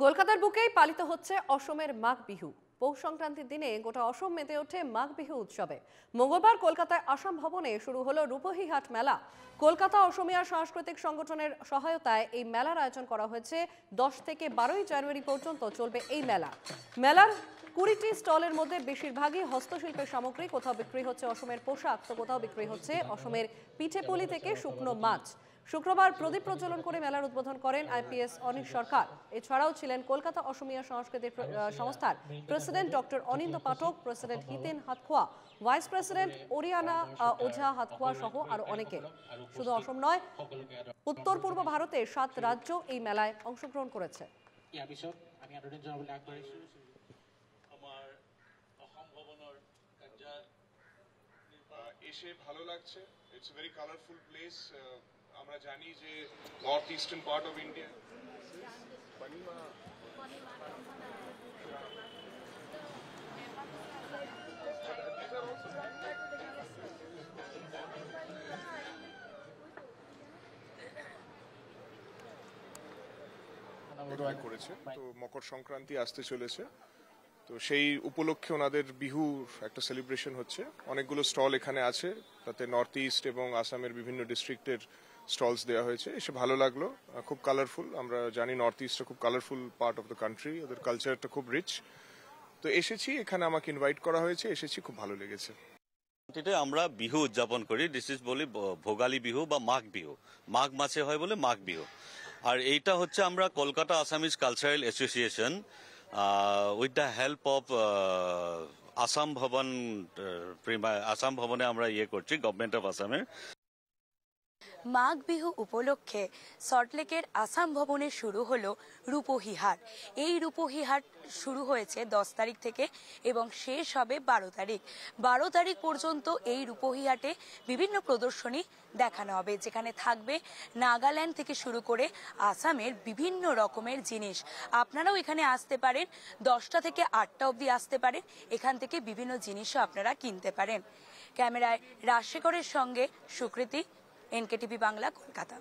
কলকাতার বুকেই পালিত হচ্ছে অসমের মাঘ বিহু। পৌষ সংক্রান্তির দিনে গোটা অসম মেতে ওঠে মাঘ বিহু উৎসবে। মঙ্গলবার কলকাতায় আসাম ভবনে শুরু হলো রূপহী হাট মেলা। কলকাতা অসমিয়া সাংস্কৃতিক সংগঠনের সহায়তায় এই মেলার আয়োজন করা হয়েছে। 10 থেকে 12 জানুয়ারি পর্যন্ত চলবে এই মেলা। মেলার 20টি স্টলের মধ্যে বেশিরভাগই হস্তশিল্পের সামগ্রী। কোথাও বিক্রি হচ্ছে অসমের পোশাক, তো কোথাও বিক্রি হচ্ছে অসমের পিঠেপুলি থেকে শুকনো মাছ। শুক্রবার প্রদীপ প্রজ্বলন করে মেলার উদ্বোধন করেন আইপিএস অনিশ সরকার। এছাড়াও ছিলেন কলকাতা অসমিয়া সাংস্কৃতিক সংস্থার প্রেসিডেন্ট ডক্টর অনিন্দ পাঠক, president Hiten হাতখোয়া, vice president Oriana ওঝা হাতখোয়া সহ আরো অনেকে। শুধু অসম নয়, উত্তর পূর্ব ভারতের 7 রাজ্য এই মেলায় অংশগ্রহণ করেছে। এসে ভালো লাগছে। It's very colourful place. আমরা জানি যে north eastern part of India করেছে। তো মকর সংক্রান্তি আসতে চলেছে, তো সেই উপলক্ষে ওনাদের বিহু একটা সেলিব্রেশন হচ্ছে। অনেকগুলো স্টল এখানে আছে, তাতে নর্থ ইস্ট এবং আসামের বিভিন্ন ডিস্ট্রিক্টের স্টলস দেওয়া হয়েছে। এসে ভালো লাগলো, খুব কালারফুল। আমরা জানি নর্থ ইস্টটা খুব colourful part of the country, ওদের কালচারটা খুব রিচ। তো এসেছি, এখানে আমাকে ইনভাইট করা হয়েছে, এসেছি, খুব ভালো লেগেছে। আমরা বিহু উদযাপন করি, বলি ভোগালী বিহু বা মাঘ বিহু। মাঘ মাসে হয় বলে মাঘ বিহু। আর এইটা হচ্ছে আমরা Kolkata Assamese cultural association with the help of Assam ভবনে আমরা করছি, গভর্নমেন্ট অফ আসামের। মাঘ বিহু উপলক্ষে সল্টলেকের আসাম ভবনে শুরু হলো রূপহী হাট। এই রূপহী হাট শুরু হয়েছে 10 তারিখ থেকে এবং শেষ হবে 12 তারিখ। 12 তারিখ পর্যন্ত এই রূপহী হাটে বিভিন্ন প্রদর্শনী দেখানো হবে, যেখানে থাকবে নাগাল্যান্ড থেকে শুরু করে আসামের বিভিন্ন রকমের জিনিস। আপনারাও এখানে আসতে পারেন, 10টা থেকে 8টা অবধি আসতে পারেন। এখান থেকে বিভিন্ন জিনিসও আপনারা কিনতে পারেন। ক্যামেরায় রাজশেখরের সঙ্গে সুকৃতি, এনকেটিভি বাংলা, কলকাতা।